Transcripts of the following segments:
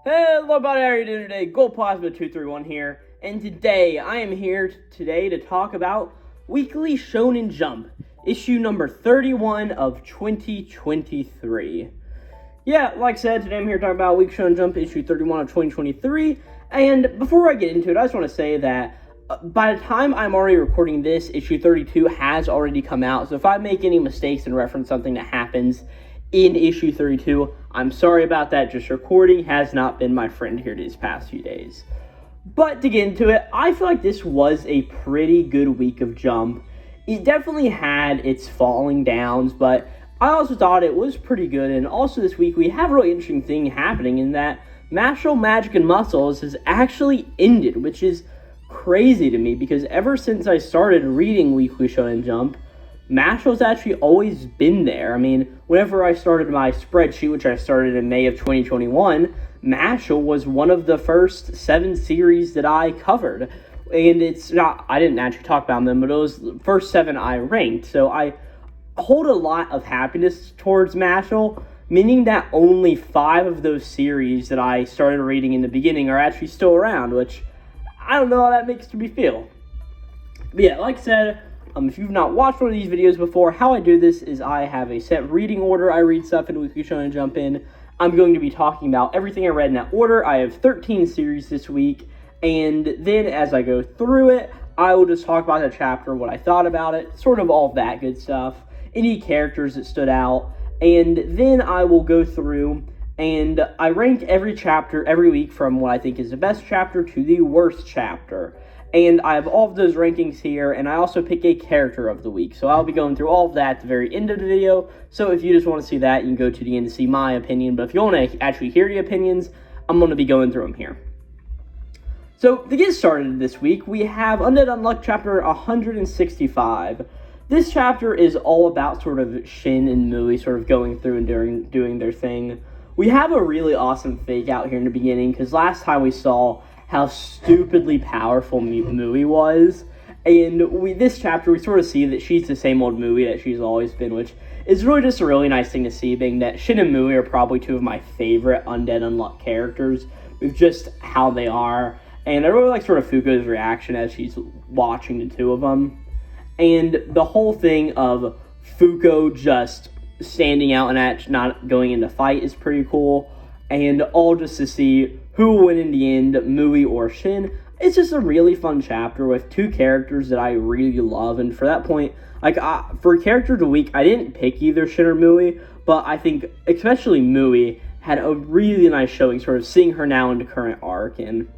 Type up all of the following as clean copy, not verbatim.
Hello everybody, how are you doing today? Glowplasma231 here, and today I am here to talk about Weekly Shonen Jump, issue number 31 of 2023. Yeah, like I said, today I'm here to talk about Weekly Shonen Jump, issue 31 of 2023, and before I get into it, I just want to say that by the time I'm already recording this, issue 32 has already come out, so if I make any mistakes and reference something that happens in issue 32, I'm sorry about that. Just recording has not been my friend here these past few days. But to get into it, I feel like this was a pretty good week of Jump. It definitely had its falling downs, but I also thought it was pretty good. And also this week, we have a really interesting thing happening in that Mashle, Magic, and Muscles has actually ended, which is crazy to me because ever since I started reading Weekly Shonen Jump, Mashle's actually always been there. I mean, whenever I started my spreadsheet, which I started in May of 2021, Mashle was one of the first 7 series that I covered. And it's not, I didn't actually talk about them, but it was the first 7 I ranked. So I hold a lot of happiness towards Mashle, meaning that only 5 of those series that I started reading in the beginning are actually still around, which I don't know how that makes me feel. But yeah, like I said, if you've not watched one of these videos before, how I do this is I have a set reading order. I read stuff in Weekly Shonen Jump in. I'm going to be talking about everything I read in that order. I have 13 series this week, and then as I go through it, I will just talk about the chapter, what I thought about it, sort of all that good stuff, any characters that stood out, and then I will go through and I rank every chapter every week from what I think is the best chapter to the worst chapter. And I have all of those rankings here, and I also pick a character of the week. So I'll be going through all of that at the very end of the video. So if you just want to see that, you can go to the end to see my opinion. But if you want to actually hear the opinions, I'm going to be going through them here. So to get started this week, we have Undead Unluck chapter 165. This chapter is all about sort of Shin and Mui sort of going through and doing their thing. We have a really awesome fake out here in the beginning, because last time we saw how stupidly powerful Mui was, and this chapter we sort of see that she's the same old Mui that she's always been, which is really just a really nice thing to see, being that Shin and Mui are probably 2 of my favorite Undead Unluck characters, with just how they are, and I really like sort of Fuko's reaction as she's watching the 2 of them, and the whole thing of Fuko just standing out and not going into fight is pretty cool, and all just to see who will win in the end, Mui or Shin. It's just a really fun chapter with 2 characters that I really love, and for that point, like for character of the week, I didn't pick either Shin or Mui, but I think especially Mui had a really nice showing, sort of seeing her now in the current arc, and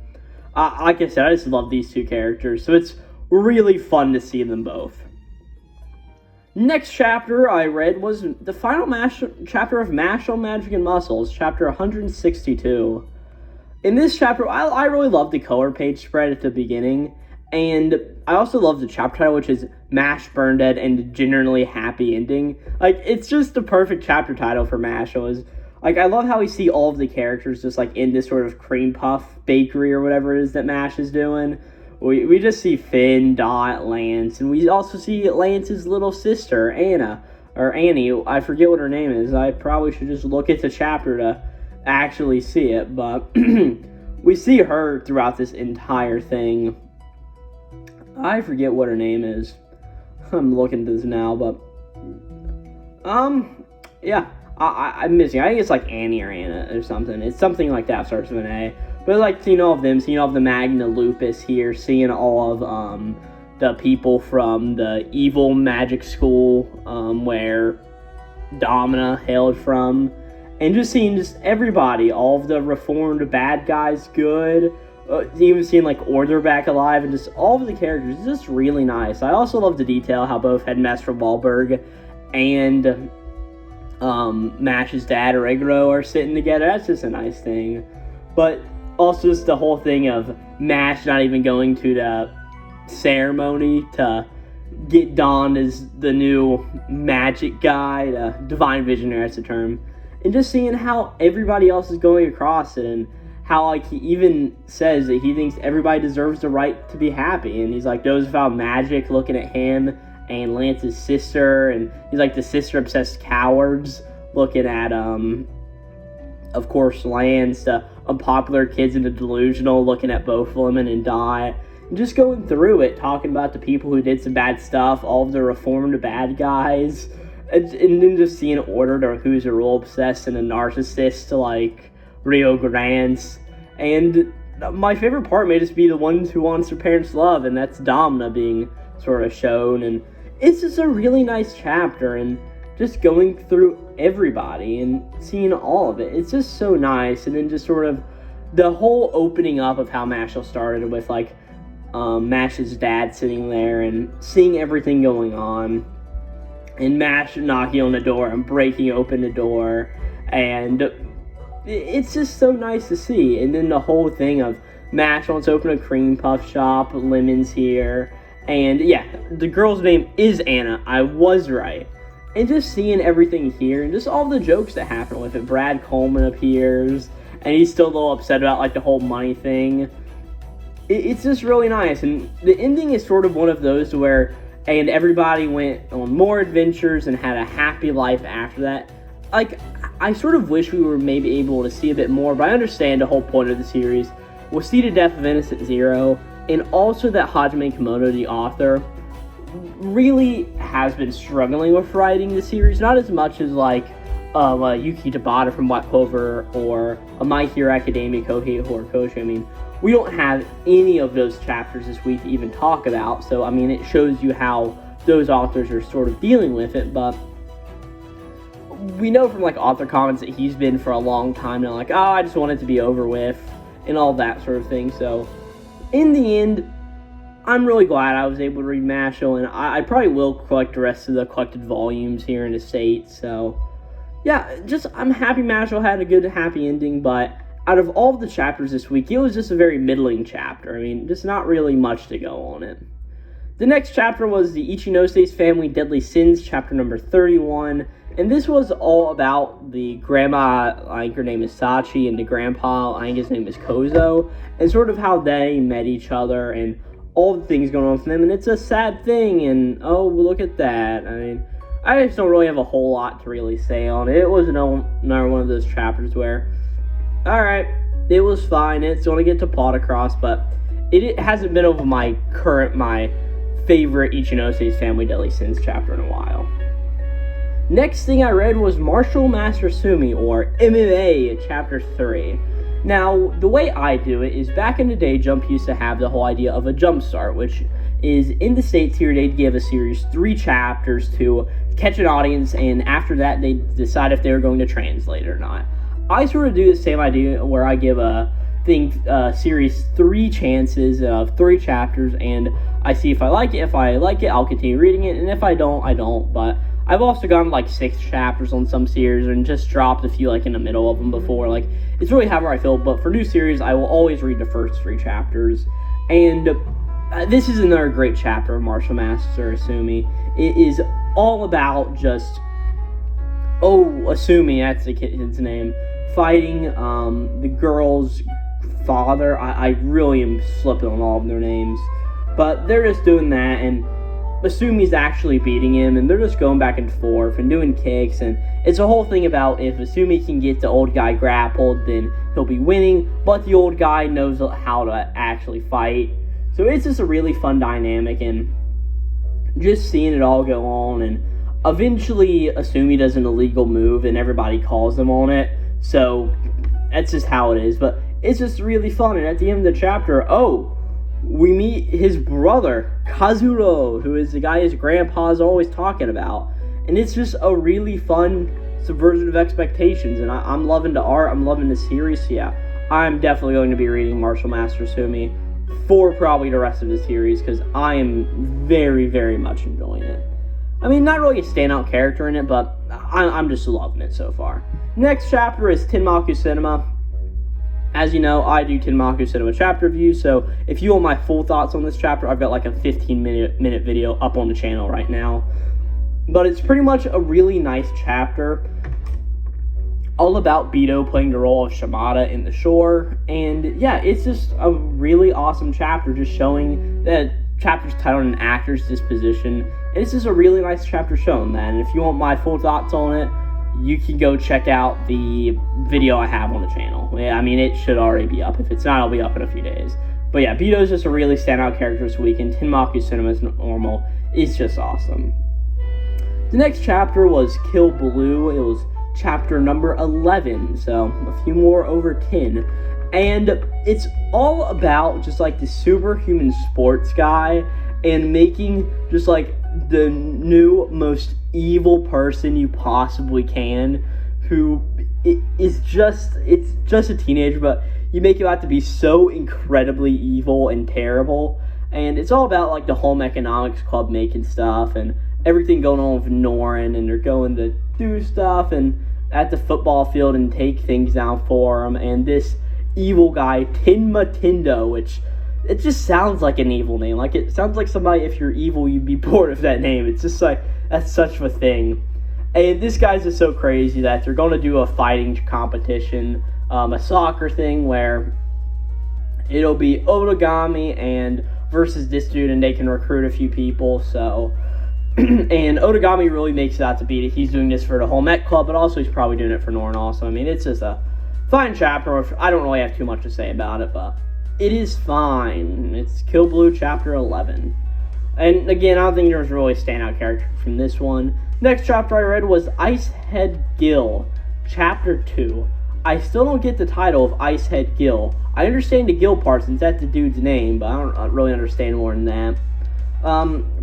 like I said, I just love these 2 characters, so it's really fun to see them both. Next chapter I read was the final chapter of Mashle, Magic, and Muscles, chapter 162. In this chapter, I really love the color page spread at the beginning, and I also love the chapter title, which is Mash, Burn Dead, and Generally Happy Ending. Like, it's just the perfect chapter title for Mashle. Like, I love how we see all of the characters just, like, in this sort of cream puff bakery or whatever it is that Mash is doing. We just see Finn, Dot, Lance, and we also see Lance's little sister, Annie. I forget what her name is. I probably should just look at the chapter to actually see it, but we see her throughout this entire thing. I forget what her name is. I'm looking at this now, but yeah, I'm missing. I think it's like Annie or Anna or something. It's something like that, starts with an A. But like seeing all of them, seeing all of the Magna Lupus here, seeing all of the people from the evil magic school where Domina hailed from. And just seeing just everybody, all of the reformed bad guys good, even seeing like Order back alive, and just all of the characters, it's just really nice. I also love the detail how both Headmaster Wahlberg and Mash's dad, Oregro, are sitting together. That's just a nice thing. But also just the whole thing of Mash not even going to the ceremony to get donned as the new magic guy, the Divine Visionary, that's the term. And just seeing how everybody else is going across it, and how, like, he even says that he thinks everybody deserves the right to be happy. And he's like, those without magic looking at him, and Lance's sister, and he's like the sister-obsessed cowards looking at, of course, Lance, the unpopular kids into delusional, looking at both women and die. And just going through it, talking about the people who did some bad stuff, all of the reformed bad guys, and then just seeing order to who's a role obsessed and a narcissist to like Rio Grande's. And my favorite part may just be the ones who wants their parents' love, and that's Domna being sort of shown. And it's just a really nice chapter, and just going through everybody and seeing all of it. It's just so nice. And then just sort of the whole opening up of how Mashle started with like Mash's dad sitting there and seeing everything going on, and Mash knocking on the door and breaking open the door, and it's just so nice to see. And then the whole thing of Mash wants to open a cream puff shop, Lemon's here, and yeah, the girl's name is Anna, I was right. And just seeing everything here, and just all the jokes that happen with it. Brad Coleman appears, and he's still a little upset about like the whole money thing. It's just really nice, and the ending is sort of one of those where, and everybody went on more adventures and had a happy life after that. Like, I sort of wish we were maybe able to see a bit more, but I understand the whole point of the series was see the death of Innocent Zero, and also that Hajime Kimoto, the author, really has been struggling with writing the series, not as much as like Yuki Tabata from Black Clover or a My Hero Academia Kohei Horikoshi. I mean, we don't have any of those chapters this week to even talk about, so I mean, it shows you how those authors are sort of dealing with it. But we know from like author comments that he's been for a long time now, like, oh, I just want it to be over with, and all that sort of thing. So in the end, I'm really glad I was able to read Mashle, and I probably will collect the rest of the collected volumes here in the States. So yeah, just I'm happy Mashle had a good, happy ending, but out of all of the chapters this week, it was just a very middling chapter. I mean, just not really much to go on it. The next chapter was the Ichinose's Family Deadly Sins, chapter number 31. And this was all about the grandma, I think her name is Sachi, and the grandpa, I think his name is Kozo, and sort of how they met each other and all the things going on for them. And it's a sad thing, and oh, look at that. I mean, I just don't really have a whole lot to really say on it. It was another one of those chapters where, alright, it was fine. It's going to get to plot across, but it hasn't been over my favorite Ichinose's Family Deadly Sins chapter in a while. Next thing I read was Martial Master Sumi, or MMA, chapter 3. Now, the way I do it is, back in the day, Jump used to have the whole idea of a jump start, which is, in the States here, they'd give a series 3 chapters to catch an audience, and after that, they'd decide if they were going to translate it or not. I sort of do the same idea where I give a series 3 chances of 3 chapters, and I see if I like it. If I like it, I'll continue reading it, and if I don't, I don't. But I've also gone like 6 chapters on some series and just dropped a few like in the middle of them before. Like, it's really however I feel, but for new series, I will always read the first 3 chapters. And this is another great chapter of Martial Master Asumi. It is all about just, Asumi, that's the kid's name, fighting the girl's father. I really am slipping on all of their names, but they're just doing that, and Asumi's actually beating him, and they're just going back and forth and doing kicks, and it's a whole thing about if Asumi can get the old guy grappled, then he'll be winning, but the old guy knows how to actually fight. So it's just a really fun dynamic, and just seeing it all go on, and eventually Asumi does an illegal move, and everybody calls him on it, so that's just how it is. But it's just really fun, and at the end of the chapter, we meet his brother, Kazuro, who is the guy his grandpa's always talking about. And it's just a really fun subversion of expectations, and I'm loving the art, I'm loving the series. Yeah, I'm definitely going to be reading Martial Master Sumi for probably the rest of the series, because I am very, very much enjoying it. I mean, not really a standout character in it, but I'm just loving it so far. Next chapter is Tenmaku Cinema. As you know, I do Tenmaku Cinema chapter reviews, so if you want my full thoughts on this chapter, I've got like a 15-minute video up on the channel right now. But it's pretty much a really nice chapter, all about Bito playing the role of Shimada in The Shore, and yeah, it's just a really awesome chapter, just showing that chapter's titled An Actor's Disposition, and it's just a really nice chapter showing that. And if you want my full thoughts on it, you can go check out the video I have on the channel. I mean, it should already be up. If it's not, it'll be up in a few days. But yeah, Bito's just a really standout character this week, and Tenmaku Cinema's normal is just awesome. The next chapter was Kill Blue. It was chapter number 11, so a few more over 10. And it's all about just like the superhuman sports guy and making just like the new most evil person you possibly can, who it's just a teenager, but you make him out to be so incredibly evil and terrible. And it's all about like the home economics club making stuff and everything going on with Norin, and they're going to do stuff and at the football field and take things down for him. And this evil guy, Tenma Tendo, which it just sounds like an evil name. Like, it sounds like somebody, if you're evil, you'd be bored of that name. It's just like, that's such a thing. And this guy's just so crazy that they're going to do a fighting competition, a soccer thing where it'll be Otogami and versus this dude, and they can recruit a few people. So, and Otogami really makes it out to beat it. He's doing this for the home ec club, but also he's probably doing it for Norin also. I mean, it's just a fine chapter. I don't really have too much to say about it, but it is fine. It's Kill Blue chapter 11. And again, I don't think there's really a standout character from this one. Next chapter I read was Icehead Gil, chapter 2. I still don't get the title of Icehead Gil. I understand the Gil part since that's the dude's name, but I don't really understand more than that.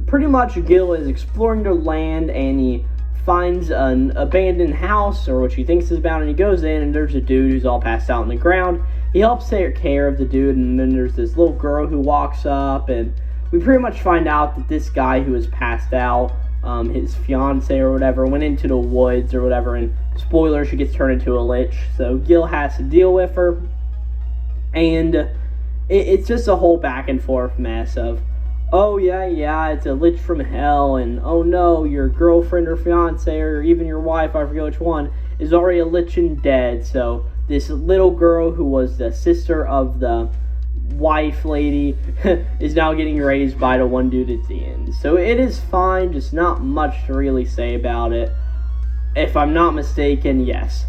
Pretty much Gil is exploring the land, and he finds an abandoned house, or what he thinks is about, and he goes in, and there's a dude who's all passed out on the ground. He helps take care of the dude, and then there's this little girl who walks up, and we pretty much find out that this guy who was passed out, his fiance or whatever, went into the woods or whatever, and spoiler, she gets turned into a lich, so Gil has to deal with her, and it's just a whole back and forth mess of, oh yeah, it's a lich from hell, and oh no, your girlfriend or fiance or even your wife, I forget which one, is already a lich and dead. So this little girl who was the sister of the wife lady is now getting raised by the one dude at the end. So it is fine, just not much to really say about it. If I'm not mistaken, yes,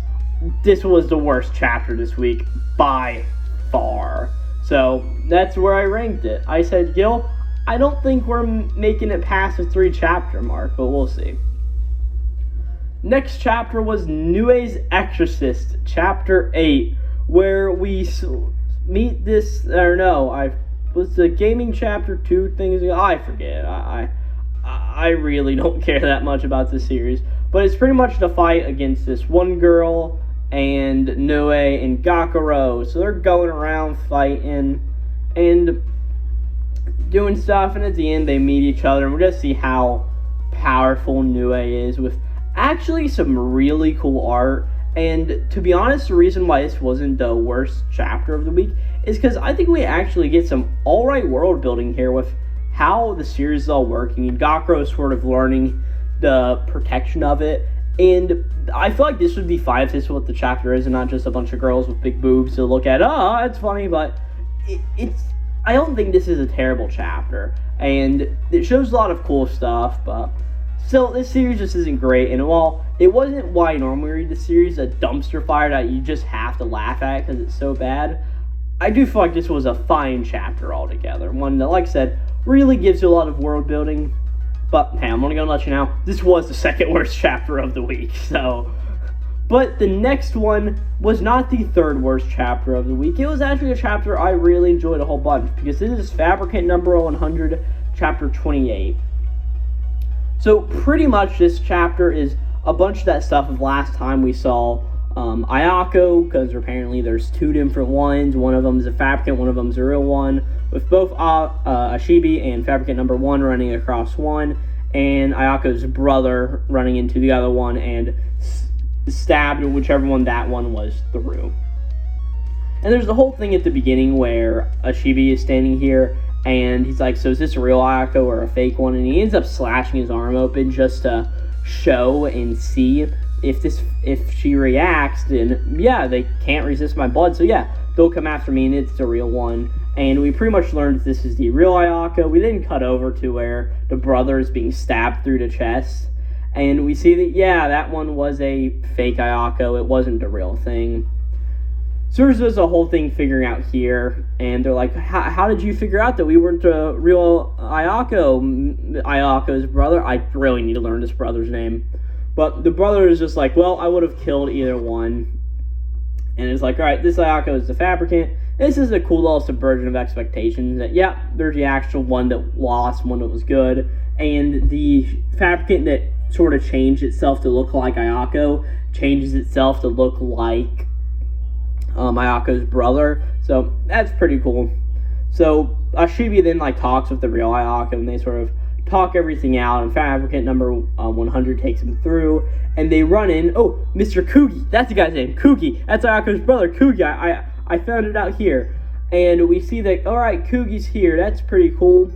this was the worst chapter this week by far. So that's where I ranked it. I said, Gil, I don't think we're making it past the 3 chapter mark, but we'll see. Next chapter was Nue's Exorcist, chapter 8, where we meet this, or no, was the gaming chapter 2 things ago? I forget. I really don't care that much about this series, but it's pretty much the fight against this one girl and Nue and Gakuro. So they're going around fighting and doing stuff, and at the end they meet each other, and we're going to see how powerful Nue is with actually some really cool art. And to be honest, the reason why this wasn't the worst chapter of the week is because I think we actually get some alright world building here with how the series is all working, and Gakuro is sort of learning the protection of it. And I feel like this would be fine if this is what the chapter is and not just a bunch of girls with big boobs to look at. Oh, it's funny, but I don't think this is a terrible chapter, and it shows a lot of cool stuff, but still, this series just isn't great. And while it wasn't why I normally read the series, a dumpster fire that you just have to laugh at because it's so bad, I do feel like this was a fine chapter altogether. One that, like I said, really gives you a lot of world building. But hey, I'm only going to let you know, this was the second worst chapter of the week, so. But the next one was not the third worst chapter of the week. It was actually a chapter I really enjoyed a whole bunch, because this is Fabricant number 100, chapter 28. So pretty much this chapter is a bunch of that stuff of last time we saw Ayako, because apparently there's 2 different ones. One of them is a Fabricant, one of them is a real one, with both Ashibi and Fabricant number 1 running across one, and Ayako's brother running into the other one and stabbed whichever one that one was through. And there's the whole thing at the beginning where Ashibi is standing here, and he's like, so is this a real Ayako or a fake one? And he ends up slashing his arm open just to show and see if she reacts, then yeah, they can't resist my blood, so yeah, they'll come after me and it's the real one. And we pretty much learned that this is the real Ayako. We then cut over to where the brother is being stabbed through the chest, And we see that, yeah, that one was a fake Ayako. It wasn't the real thing. So there's a whole thing figuring out here, and they're like, how did you figure out that we weren't the real Ayako's brother? I really need to learn this brother's name. But the brother is just like, well, I would have killed either one. And it's like, alright, this Ayako is the fabricant. This is a cool little subversion of expectations. That, yeah, there's the actual one that lost, one that was good. And the fabricant that sort of changed itself to look like Ayako changes itself to look like Ayako's brother. So that's pretty cool. So Ashibi then talks with the real Ayako, and they sort of talk everything out, and fabricant number 100 takes him through, and they run in. Oh, Mr. Kugi, that's the guy's name, Kugi. That's Ayako's brother, Kugi. I found it out here, and we see that, all right, Kugi's here. That's pretty cool.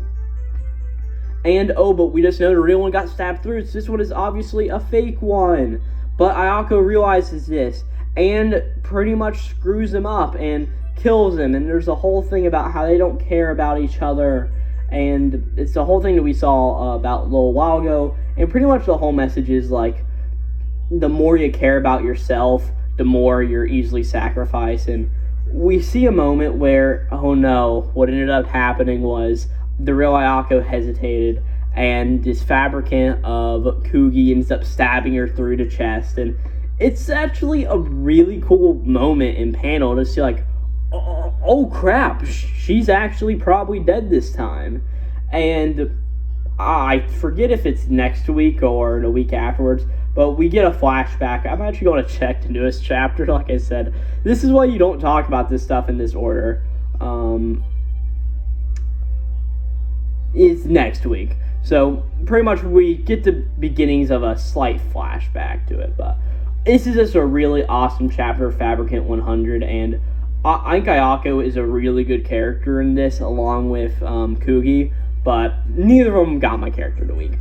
And but we just know the real one got stabbed through, so this one is obviously a fake one. But Ayako realizes this and pretty much screws him up and kills him, and there's a whole thing about how they don't care about each other, and it's the whole thing that we saw about a little while ago, and pretty much the whole message is the more you care about yourself, the more you're easily sacrificed. And we see a moment where, oh no, what ended up happening was the real Ayako hesitated, and this fabricant of Kugi ends up stabbing her through the chest, and it's actually a really cool moment in panel to see oh crap, she's actually probably dead this time. And I forget if it's next week or the week afterwards, but we get a flashback. I'm actually going to check the newest chapter. Like I said, this is why you don't talk about this stuff in this order. Is next week. So pretty much we get the beginnings of a slight flashback to it, but this is just a really awesome chapter of Fabricant 100, and I think Ayako is a really good character in this, along with Kugi, but neither of them got my character of the week.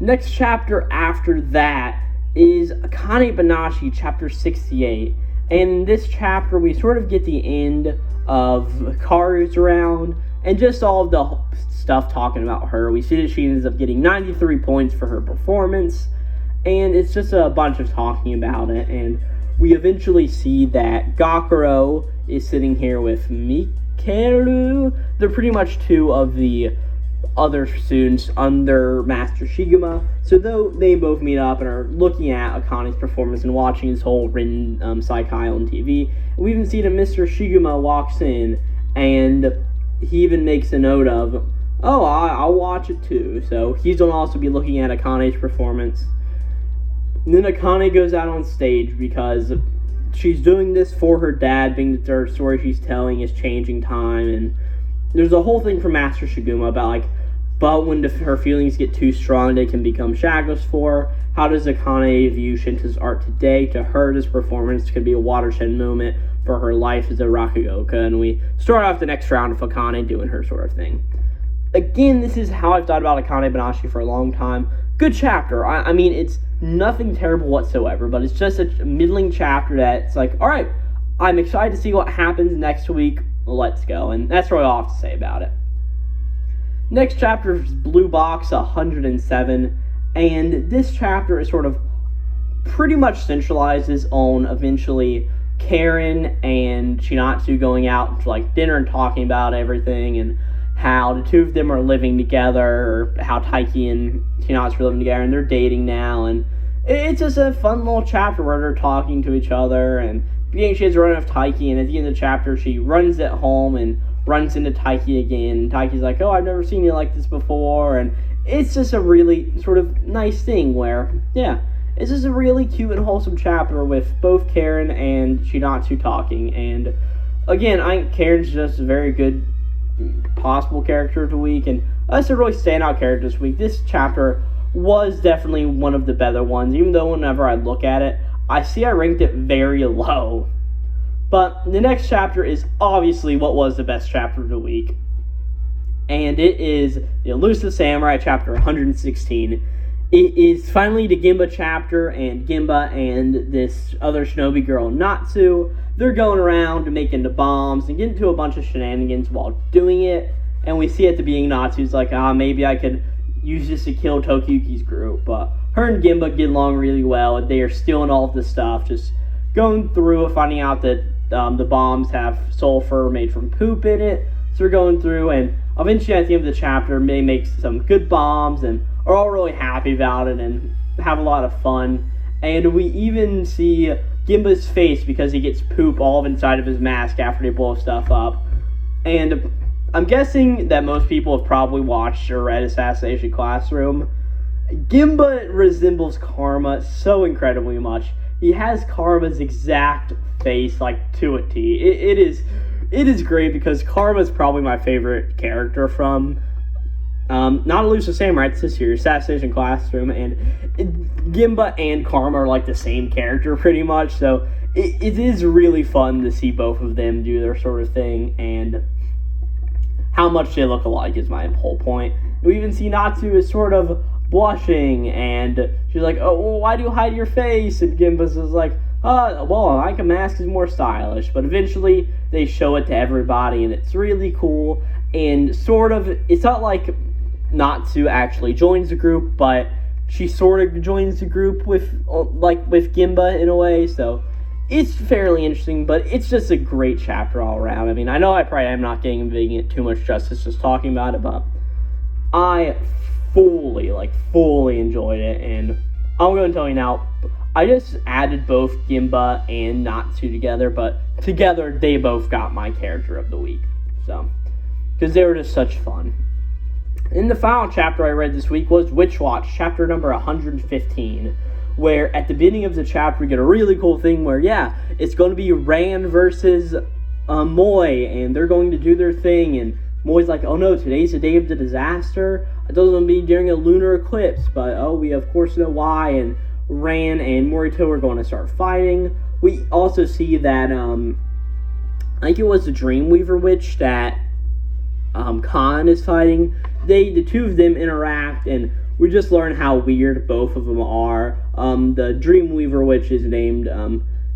Next chapter after that is Akane Banashi, chapter 68, and in this chapter we sort of get the end of Karu's around, and just all of the stuff talking about her. We see that she ends up getting 93 points for her performance, and it's just a bunch of talking about it, and we eventually see that Gakuro is sitting here with Mikeru. They're pretty much two of the other students under Master Shiguma, so though they both meet up and are looking at Akane's performance and watching his whole written Saikai on TV, we even see that Mr. Shiguma walks in, and he even makes a note of, oh, I'll watch it too, so he's going to also be looking at Akane's performance. And then Akane goes out on stage because she's doing this for her dad, being that the story she's telling is changing time, and there's a whole thing from Master Shiguma about but when her feelings get too strong, they can become shackles for her. How does Akane view Shinta's art today? To her, this performance could be a watershed moment for her life as a Rakugoka, and we start off the next round of Akane doing her sort of thing. Again, this is how I've thought about Akane Banashi for a long time. Good chapter. I mean, it's nothing terrible whatsoever, but it's just a middling chapter that's alright, I'm excited to see what happens next week. Let's go. And that's really all I have to say about it. Next chapter is Blue Box 107, and this chapter is sort of pretty much centralizes on eventually Karen and Chinatsu going out to dinner and talking about everything, and how the two of them are living together, or how Taiki and Chinatsu are living together, and they're dating now, and it's just a fun little chapter where they're talking to each other, and beginning she has a run of Taiki, and at the end of the chapter she runs at home and runs into Taiki again, and Taiki's like, oh, I've never seen you like this before, and it's just a really sort of nice thing where, yeah, it's just a really cute and wholesome chapter with both Karen and Chinatsu talking, and again, I think Karen's just a very good possible character of the week, and that's a really standout character this week. This chapter was definitely one of the better ones, even though whenever I look at it, I see I ranked it very low. But the next chapter is obviously what was the best chapter of the week, and it is the Elusive Samurai, chapter 116. It is finally the Gimba chapter, and Gimba and this other shinobi girl, Natsu, they're going around making the bombs and getting into a bunch of shenanigans while doing it, and we see at the beginning Natsu's like, maybe I could uses to kill Tokiyuki's group, but her and Gimba get along really well. They are stealing all of the stuff, just going through and finding out that the bombs have sulfur made from poop in it. So we're going through, and eventually at the end of the chapter, they make some good bombs and are all really happy about it and have a lot of fun. And we even see Gimba's face because he gets poop all inside of his mask after they blow stuff up. And I'm guessing that most people have probably watched or read Assassination Classroom. Gimba resembles Karma so incredibly much. He has Karma's exact face, like, to a T. It is great because Karma is probably my favorite character from not Elusive Samurai, it's this year, Assassination Classroom, and Gimba and Karma are like the same character pretty much, so it is really fun to see both of them do their sort of thing, and how much they look alike is my whole point. We even see Natsu is sort of blushing, and she's like, oh, well, why do you hide your face? And Gimba's is like, well, I think a mask is more stylish, but eventually they show it to everybody, and it's really cool, and sort of, it's not like Natsu actually joins the group, but she sort of joins the group with Gimba in a way, so it's fairly interesting, but it's just a great chapter all around. I mean, I know I probably am not giving it too much justice just talking about it, but I fully enjoyed it, and I'm going to tell you now, I just added both Gimba and Natsu together, but together they both got my character of the week, so, because they were just such fun. And the final chapter I read this week was Witch Watch, chapter number 115, where at the beginning of the chapter we get a really cool thing where, yeah, it's going to be Ran versus Moy, and they're going to do their thing, and Moy's like, oh no, today's the day of the disaster. It doesn't be during a lunar eclipse, but oh, we of course know why, and Ran and Morito are going to start fighting. We also see that, I think it was the Dreamweaver Witch that Khan is fighting. The two of them interact, and we just learn how weird both of them are. The Dreamweaver Witch is named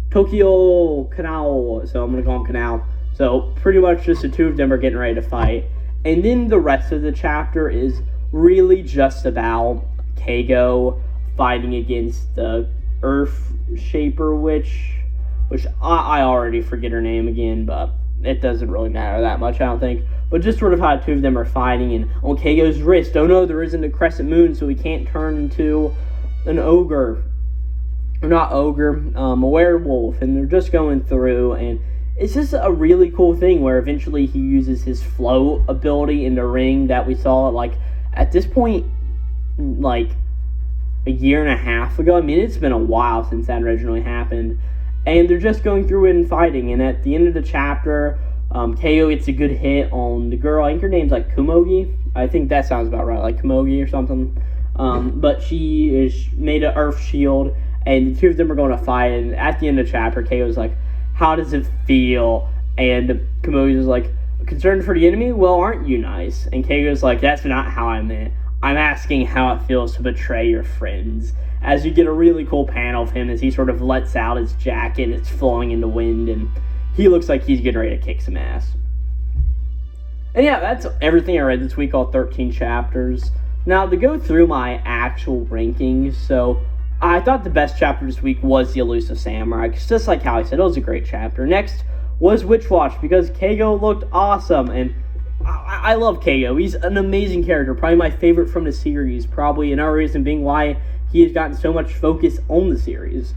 Tokyo Kanao, so I'm going to call him Kanao. So pretty much just the two of them are getting ready to fight. And then the rest of the chapter is really just about Keigo fighting against the Earth Shaper Witch, which I already forget her name again, but it doesn't really matter that much, I don't think. But just sort of how the two of them are fighting, and on Keigo's wrist, oh no, there isn't a crescent moon, so he can't turn into an ogre. Or not ogre, a werewolf, and they're just going through, and it's just a really cool thing where eventually he uses his float ability in the ring that we saw, like, at this point, like, a year and a half ago. I mean, it's been a while since that originally happened. And they're just going through it and fighting. And at the end of the chapter, Keigo gets a good hit on the girl. I think her name's like Kumogi. I think that sounds about right, like Kumogi or something. But she is made an earth shield, and the two of them are going to fight. And at the end of the chapter, Keigo's like, how does it feel? And Kumogi's like, concerned for the enemy? Well, aren't you nice? And Keigo's like, that's not how I meant. I'm asking how it feels to betray your friends. As you get a really cool panel of him as he sort of lets out his jacket and it's flowing in the wind, and he looks like he's getting ready to kick some ass. And yeah, that's everything I read this week, all 13 chapters. Now, to go through my actual rankings, so I thought the best chapter this week was the Elusive Samurai, because just like how I said, it was a great chapter. Next was Witch Watch, because Keigo looked awesome, and I love Keigo. He's an amazing character, probably my favorite from the series, probably another reason being why he has gotten so much focus on the series.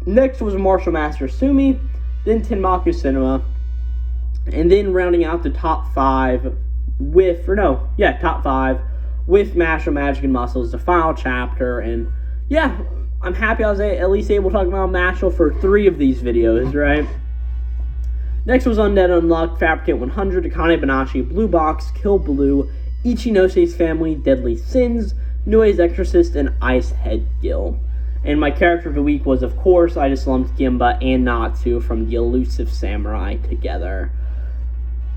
Next was Martial Master Sumi, then Tenmaku Cinema, and then rounding out the top 5 with Mashle, Magic, and Muscles, the final chapter. And yeah, I'm happy I was at least able to talk about Mashle for 3 of these videos, right? Next was Undead Unlocked, Fabricate 100, Akane Banashi, Blue Box, Kill Blue, Ichinose Family, Deadly Sins, Nue's Exorcist, and Ice Head Gill. And my character of the week was, of course, I just lumped Gimba and Natsu from the Elusive Samurai together.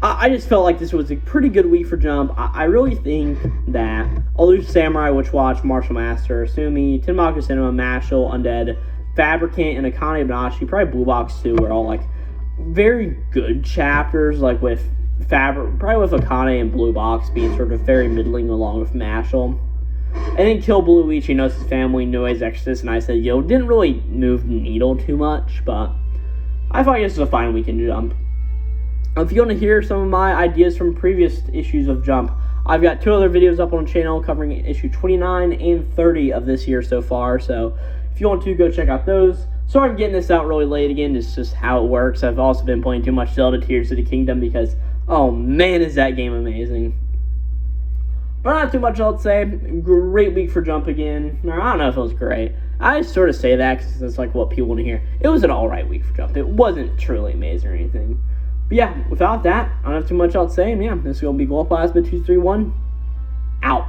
I just felt like this was a pretty good week for Jump. I really think that Elusive Samurai, Witch Watch, Martial Master, Sumi, Tenmaku Cinema, Mashle, Undead, Fabricant, and Akane Banashi, probably Blue Box too, are all like very good chapters, like with Fabric, probably with Akane and Blue Box being sort of very middling along with Mashle. I think Kill Blue Ichino's family, Noe's Exodus, and I said, didn't really move the needle too much, but I thought this was a fine weekend Jump. If you want to hear some of my ideas from previous issues of Jump, I've got 2 other videos up on the channel covering issue 29 and 30 of this year so far, so if you want to, go check out those. Sorry I'm getting this out really late again, it's just how it works. I've also been playing too much Zelda Tears of the Kingdom because, oh man, is that game amazing. But not too much else to say. Great week for Jump again. Or, I don't know if it was great. I sort of say that because it's like what people want to hear. It was an alright week for Jump. It wasn't truly amazing or anything. But yeah, without that, I don't have too much else to say. And yeah, this is going to be Glowplasma 231 out.